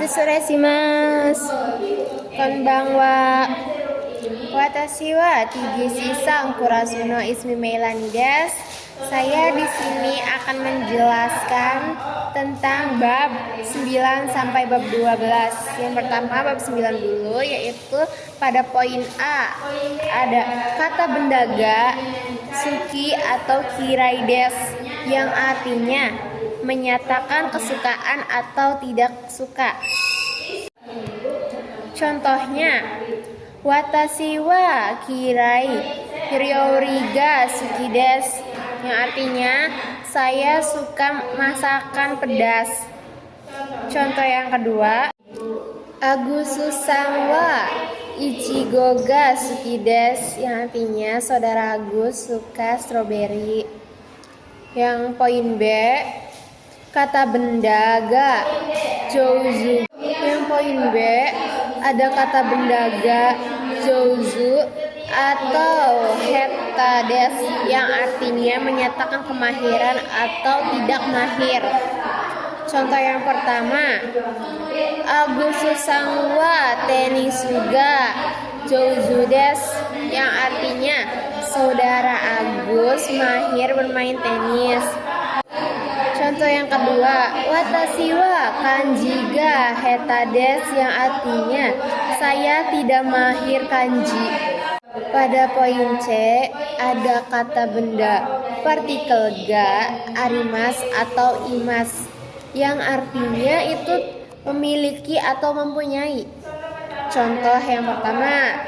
Susuresimasu. Konbanwa. Watashi wa Tijisi Sang Kurasuno Ismi Meilani desu. Saya di sini akan menjelaskan tentang bab 9 sampai bab 12. Yang pertama bab 9 dulu, yaitu pada poin A ada kata bendaga suki atau kirai desu yang artinya menyatakan kesukaan atau tidak suka. Contohnya, watashi wa kirai ryoriga suki desu, yang artinya saya suka masakan pedas. Contoh yang kedua, Agususan wa ichigo ga suki desu, yang artinya saudara Agus suka stroberi. Yang poin B, kata bendaga jouzu. Yang poin B ada kata bendaga jouzu atau heta desu yang artinya menyatakan kemahiran atau tidak mahir. Contoh yang pertama, Agususan wa tenisuga jouzu desu, yang artinya saudara Agus mahir bermain tenis. Contoh yang kedua, watashi wa kanji ga heta desu, yang artinya saya tidak mahir kanji. Pada poin C ada kata benda partikel ga, arimas atau imas, yang artinya itu memiliki atau mempunyai. Contoh yang pertama,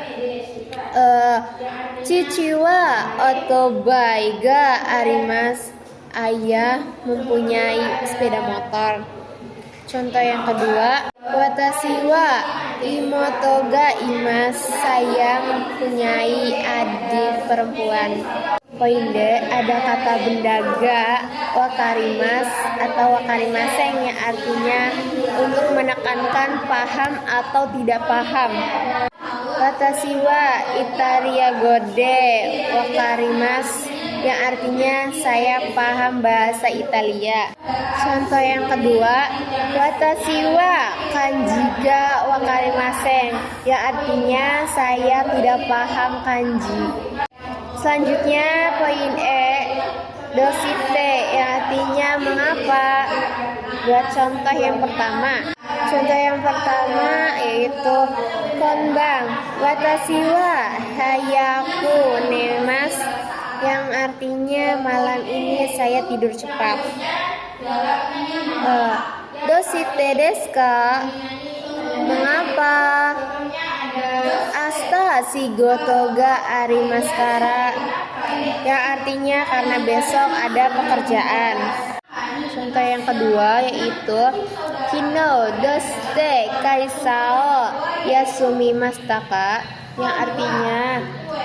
Chichi wa otobai ga arimas, ayah mempunyai sepeda motor. Contoh yang kedua, watashi wa imoto ga imas, saya mempunyai adik perempuan. Poin D ada kata bendaga wakarimas atau wakarimaseng, yang artinya untuk menekankan paham atau tidak paham. Watashi wa Italia gode wakarimas, yang artinya saya paham bahasa Italia. Contoh yang kedua, watashi wa kanji ga wakarimaseng, yang artinya saya tidak paham kanji. Selanjutnya poin E, dosite, yang artinya mengapa. Buat contoh yang pertama. Contoh yang pertama yaitu konbang watashi wa hayaku nemas, yang artinya malam ini saya tidur cepat. Dosite desu ka, mengapa. Asta shigoto ga arimaskara, yang artinya karena besok ada pekerjaan. Contoh yang kedua yaitu kino doste kaisao yasumimashita ka, yang artinya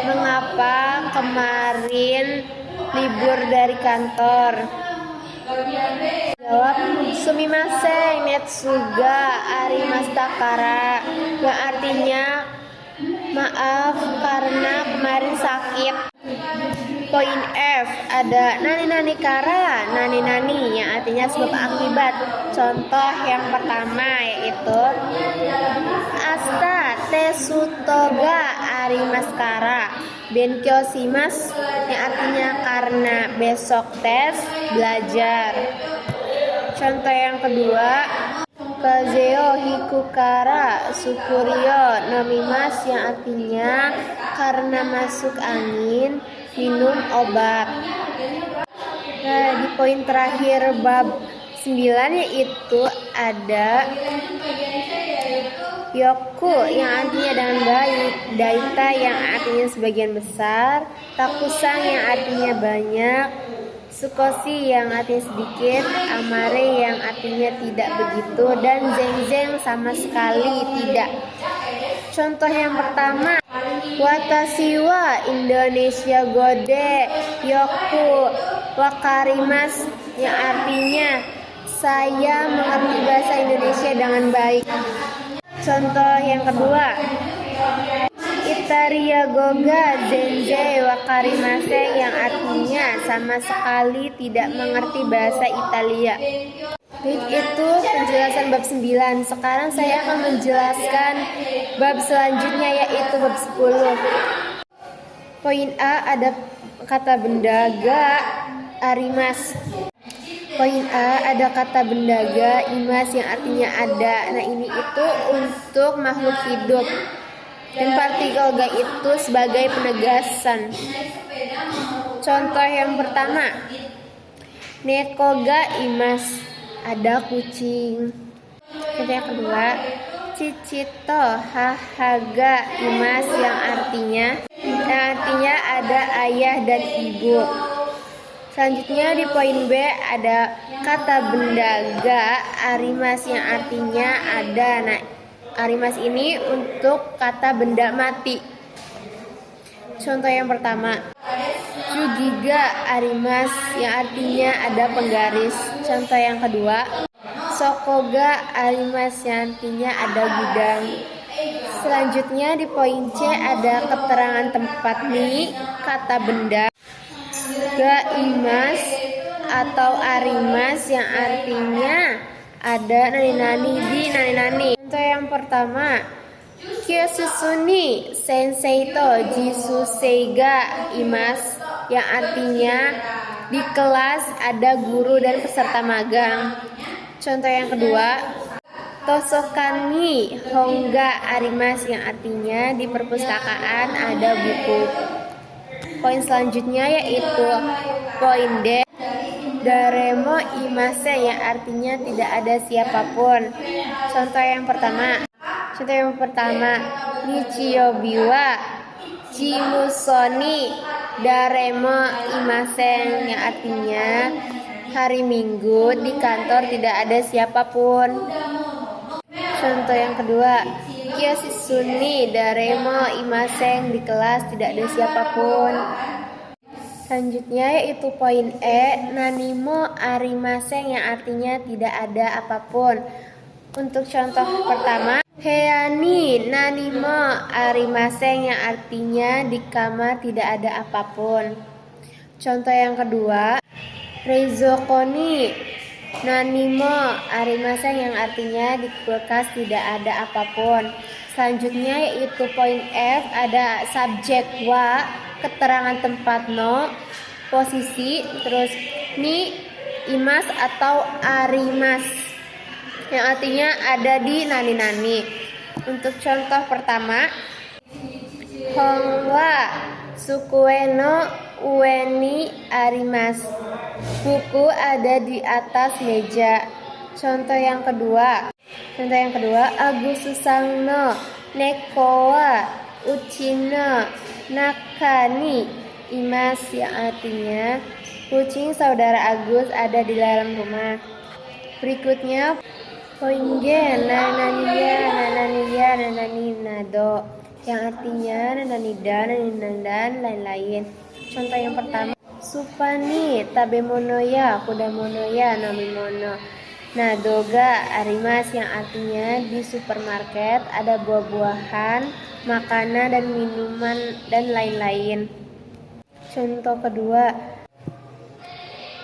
mengapa kemarin libur dari kantor. Jawab, sumimasen netsuga arimashita kara, yang artinya maaf karena kemarin sakit. Poin F ada nani kara, nani yang artinya sebab akibat. Contoh yang pertama yaitu asta tesutoga arimaskara benkyo shimasu, yang artinya karena besok tes belajar. Contoh yang kedua, kazeo hikukara sukurio nomimas, yang artinya karena masuk angin minum obat. Nah, di poin terakhir bab 9 yaitu ada yoku, yang artinya dengan baik, daita yang artinya sebagian besar, takusang yang artinya banyak, sukoshi yang artinya sedikit, amare yang artinya tidak begitu, dan zeng sama sekali tidak. Contoh yang pertama, watashi wa Indonesia gode yoku wakarimas, yang artinya saya mengerti bahasa Indonesia dengan baik. Contoh yang kedua, Itaria goga zenze wakarimase, yang artinya sama sekali tidak mengerti bahasa Italia. Baik, itu penjelasan bab 9. Sekarang saya akan menjelaskan bab selanjutnya, yaitu bab 10. Poin A, ada kata benda ga arimas. Poin A, ada kata benda ga imas yang artinya ada. Nah, ini itu untuk makhluk hidup. Dan partikel ga itu sebagai penegasan. Contoh yang pertama, neko ga imas, ada kucing. Contoh yang kedua, cicito hahaga imas yang artinya ada ayah dan ibu. Selanjutnya di poin B, ada kata benda ga arimas yang artinya ada. Nah, arimas ini untuk kata benda mati. Contoh yang pertama, jugiga arimas yang artinya ada penggaris. Contoh yang kedua, sokoga arimas yang artinya ada gudang. Selanjutnya di poin C, ada keterangan tempat nih kata benda ga imas atau arimas yang artinya ada nani-nani di nani-nani. Contoh yang pertama, Kyosusuni sensei to jisusei ga imas yang artinya di kelas ada guru dan peserta magang. Contoh yang kedua, tosokani hongga arimas yang artinya di perpustakaan ada buku. Poin selanjutnya yaitu poin D, daremo imase yang artinya tidak ada siapapun. Contoh yang pertama, Nichiyobi wa jimusoni daremo imasen yang artinya hari Minggu di kantor tidak ada siapapun. Contoh yang kedua, Kyosusuni daremo imasen, di kelas tidak ada siapapun. Selanjutnya yaitu poin E, nanimo arimasen yang artinya tidak ada apapun. Untuk contoh pertama, heani nanimo arimasen yang artinya di kamar tidak ada apapun. Contoh yang kedua, reizokoni nanimo arimasen yang artinya di kulkas tidak ada apapun. Selanjutnya yaitu poin F, ada subjek wa, keterangan tempat no, posisi, terus ni imas atau arimas yang artinya ada di nani-nani. Untuk contoh pertama, hongwa sukue no ueni arimas, buku ada di atas meja. Contoh yang kedua, Agususan no neko wa uchi no nakani imas yang artinya kucing saudara Agus ada di dalam rumah. Berikutnya poin G, nananiya, nanani nado yang artinya nananida, naninandan, lain-lain. Contoh yang pertama, supani tabemonoya, kudamonoya, nomimono. Nadoga arimas yang artinya di supermarket ada buah-buahan, makanan dan minuman dan lain-lain. Contoh kedua,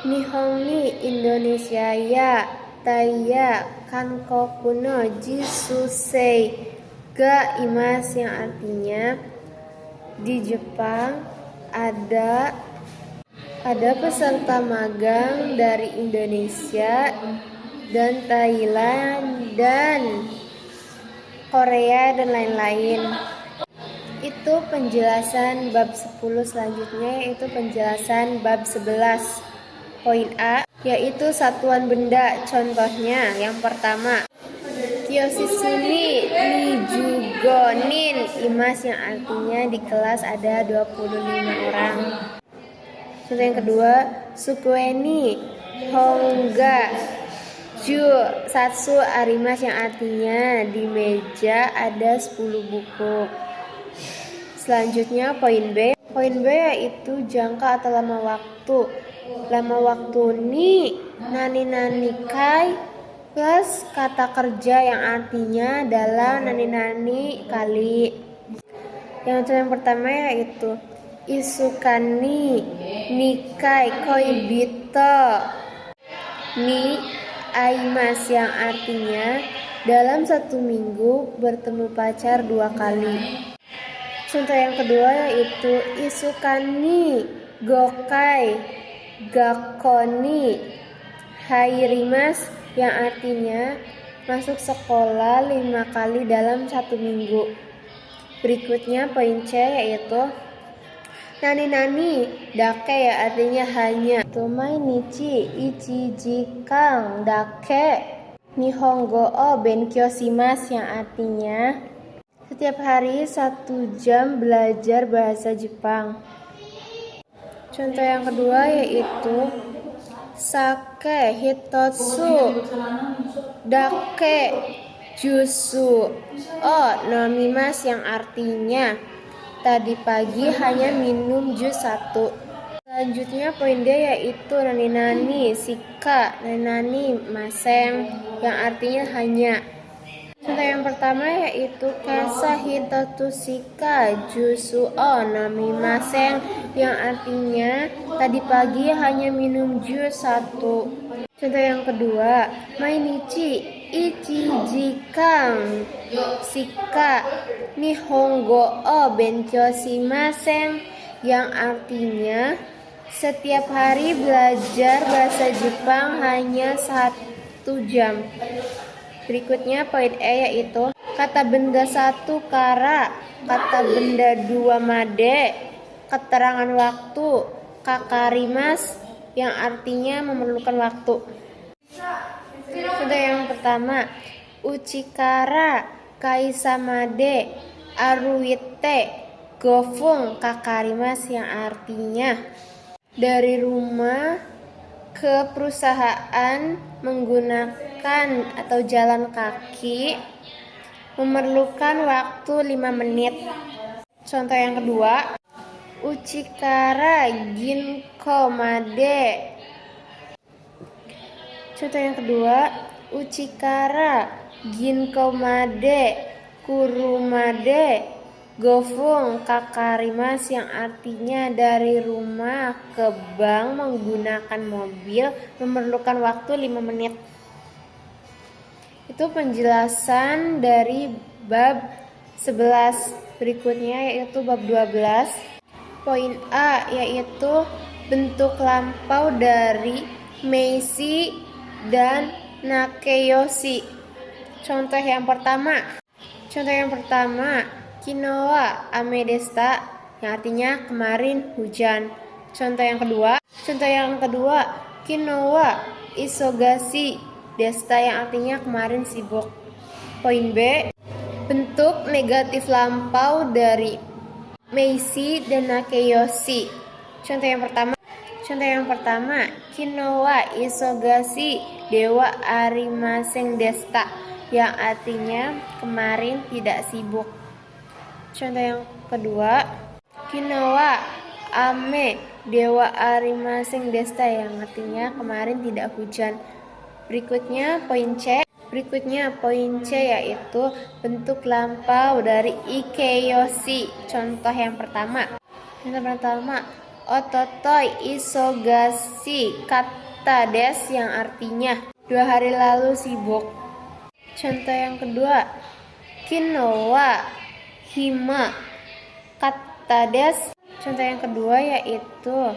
Nihon ni Indonesia ya taya kankoku no jisusei ga imas yang artinya di Jepang ada peserta magang dari Indonesia dan Thailand dan Korea dan lain-lain. Itu penjelasan bab 10. Selanjutnya yaitu penjelasan bab 11. Poin A yaitu satuan benda. Contohnya yang pertama, Kyosusuni nijugonin imas yang artinya di kelas ada 25 orang. Contoh yang kedua, sukueni hongga ju satsu arimas yang artinya di meja ada 10 buku. Selanjutnya poin B. Poin B yaitu jangka atau lama waktu. Lama waktu ni nani kai plus kata kerja yang artinya dalam nani kali. Yang pertama yaitu isukani nikai koibito ni aimas yang artinya dalam 1 minggu bertemu pacar 2 kali. Contoh yang kedua yaitu isukani, gokai, gakoni, hairimas yang artinya masuk sekolah 5 kali dalam 1 minggu. Berikutnya poin C yaitu nani dake ya artinya hanya. Mainichi ichijikang dake nihongo o benkyou shimasu yang artinya setiap hari 1 jam belajar bahasa Jepang. Contoh yang kedua yaitu sake hitotsu dake jusu o nomimasu yang artinya tadi pagi hanya minum jus 1. Selanjutnya poin D yaitu nani sika nani maseng yang artinya hanya. Contoh yang pertama yaitu kasa hitotsu shika jusu o nomimasen yang artinya tadi pagi hanya minum jus 1. Contoh yang kedua, mainichi ichijikang shika nihongo o benkyou shimasen yang artinya setiap hari belajar bahasa Jepang hanya 1 jam. Berikutnya poin E yaitu kata benda 1 kara, kata benda 2 made, keterangan waktu kakarimas yang artinya memerlukan waktu. Contoh yang pertama, uchikara kaisamade aruite gofung kakarimas yang artinya dari rumah ke perusahaan menggunakan atau jalan kaki memerlukan waktu 5 menit. Contoh yang kedua, uchikara ginko made. Contoh yang kedua, uchikara ginko made kurumade gofung kakarimas yang artinya dari rumah ke bank menggunakan mobil memerlukan waktu 5 menit. Itu penjelasan dari bab 11. Berikutnya yaitu bab 12. Poin A yaitu bentuk lampau dari meisi dan nakeyoshi. Contoh yang pertama, Kino wa ame deshita yang artinya kemarin hujan. Contoh yang kedua, Kino wa isogasi deshita yang artinya kemarin sibuk. Poin B, bentuk negatif lampau dari meisi dan nakeyoshi. Contoh yang pertama, Kino wa isogasi dewa arimasen deshita yang artinya kemarin tidak sibuk. Contoh yang kedua, Kino wa ame dewa arimasen deshita yang artinya kemarin tidak hujan. Berikutnya poin C yaitu bentuk lampau dari ikeyoshi. Contoh yang pertama, ototoi isogasi kata des yang artinya 2 hari lalu sibuk. Contoh yang kedua, Kino wa hime kata des. Contoh yang kedua yaitu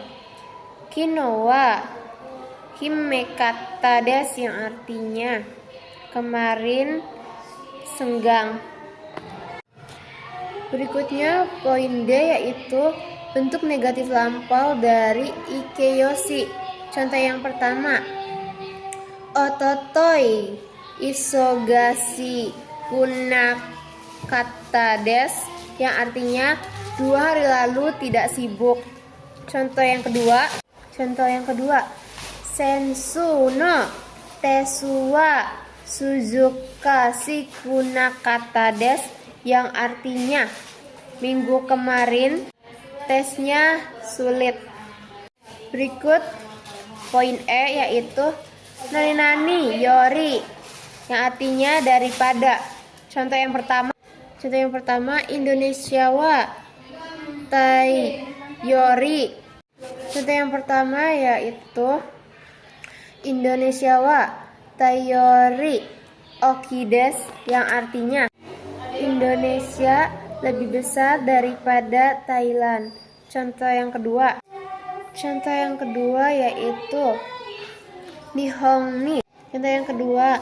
Kino wa hime kata des yang artinya kemarin senggang. Berikutnya poin D yaitu bentuk negatif lampau dari ikeyoshi. Contoh yang pertama, ototoi isogasi kata des yang artinya 2 hari lalu tidak sibuk. Contoh yang kedua, sensu no tesu wa suzukasi kata des yang artinya minggu kemarin tesnya sulit. Berikut poin E yaitu nani yori yang artinya daripada. Contoh yang pertama, Indonesia wa tai yori. Contoh yang pertama yaitu Indonesia wa Tayori Okides yang artinya Indonesia lebih besar daripada Thailand. Contoh yang kedua yaitu Nihongni. Contoh yang kedua,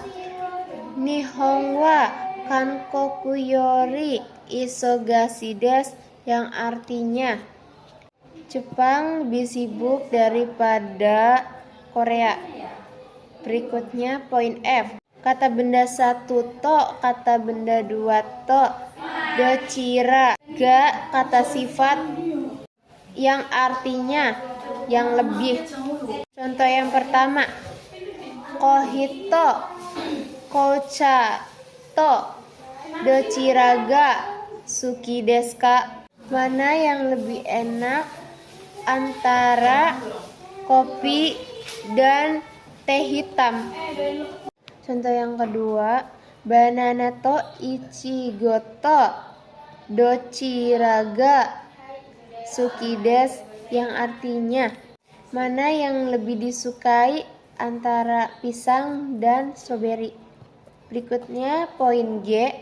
Nihonwa Kankokuyori Isogashi desu yang artinya Jepang lebih sibuk daripada Korea. Berikutnya poin F. Kata benda 1 to, kata benda 2 to. Dochira ga kata sifat yang artinya yang lebih. Contoh yang pertama, kohito koucha to dochira ga suki desu ka. Mana yang lebih enak antara kopi dan teh hitam. Contoh yang kedua, banana to ichigo to dochira ga suki desu yang artinya mana yang lebih disukai antara pisang dan stroberi. Berikutnya poin G,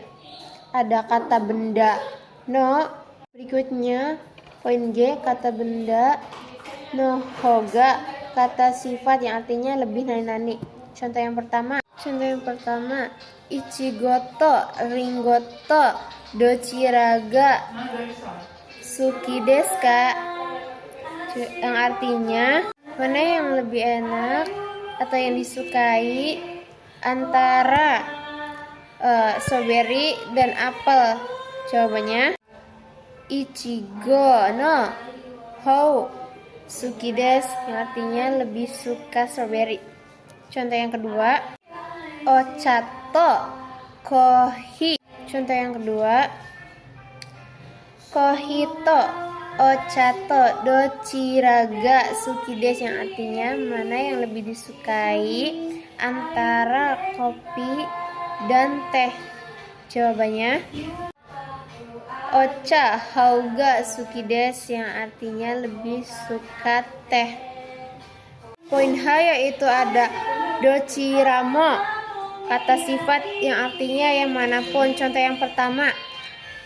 ada kata benda no. Berikutnya poin G, kata benda no hoga kata sifat yang artinya lebih nani-nani. Contoh yang pertama, ichigoto ringoto dochira ga suki desu ka, yang artinya mana yang lebih enak atau yang disukai antara strawberry dan apel. Jawabannya ichigo no hou suki desu yang artinya lebih suka strawberry. Contoh yang kedua, ochato kohi. Contoh yang kedua, kohito ochato dochira ga suki desu yang artinya mana yang lebih disukai antara kopi dan teh. Jawabannya ocha hauga suki desu yang artinya lebih suka teh. Poin H yaitu ada dochiramo kata sifat yang artinya yang manapun. Contoh yang pertama,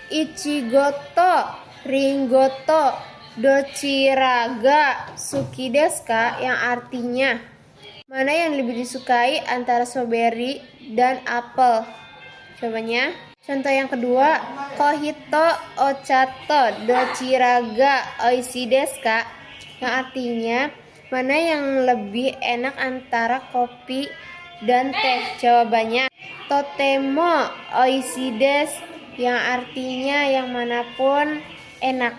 ichigoto ringoto dochira ga suki desu ka yang artinya mana yang lebih disukai antara strawberry dan apel. Jawabannya contoh yang kedua, kohito ochato dochira ga oishii desu ka yang artinya mana yang lebih enak antara kopi dan teh. Jawabannya totemo oishii desu yang artinya yang manapun enak.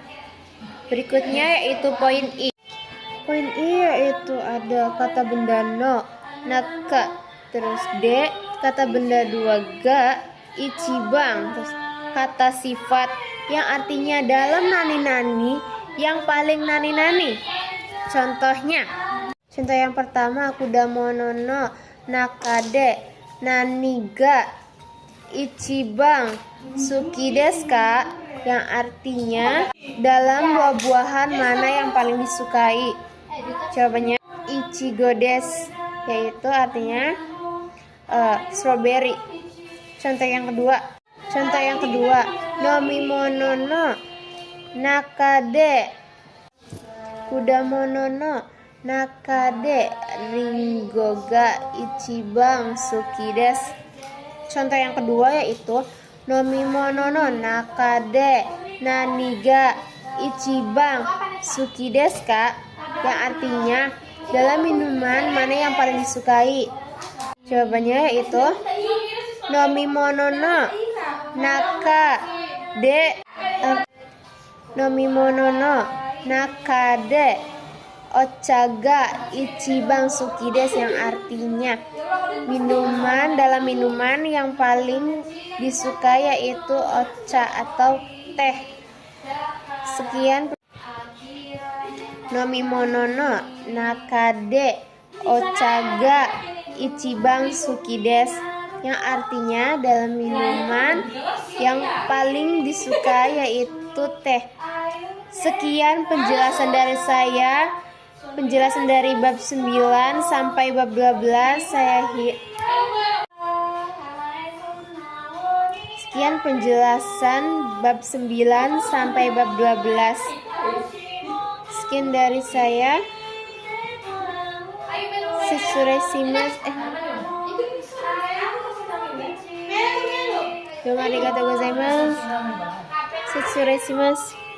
Berikutnya yaitu poin I. Poin I yaitu ada kata benda no naka, terus D kata benda 2 ga ichibang, terus kata sifat yang artinya dalam nani-nani yang paling nani-nani. Contoh yang pertama, kudamono no nakade nani ga ichibang suki desu ka yang artinya dalam buah-buahan mana yang paling disukai. Jawabannya ichigo desu, yaitu artinya strawberry. Contoh yang kedua, nomimono no nakade kudamono no nakade ringo ga ichibang suki desu. Contoh yang kedua yaitu nomimono no nakade nani ga ichibang suki desu ka yang artinya dalam minuman mana yang paling disukai. Jawabannya yaitu nomimono no nakade ochaga ichibang suki desu yang artinya dalam minuman yang paling disukai yaitu ocha atau teh. Sekian. Nomimono no nakade ochaga ichibang suki desu yang artinya dalam minuman yang paling disukai yaitu teh. Sekian penjelasan dari saya. penjelasan dari bab 9 sampai bab 12 Sekian penjelasan bab 9 sampai bab 12. Sekian dari saya. Setsuresimas. Domo arigatou gozaimasu. Setsuresimas.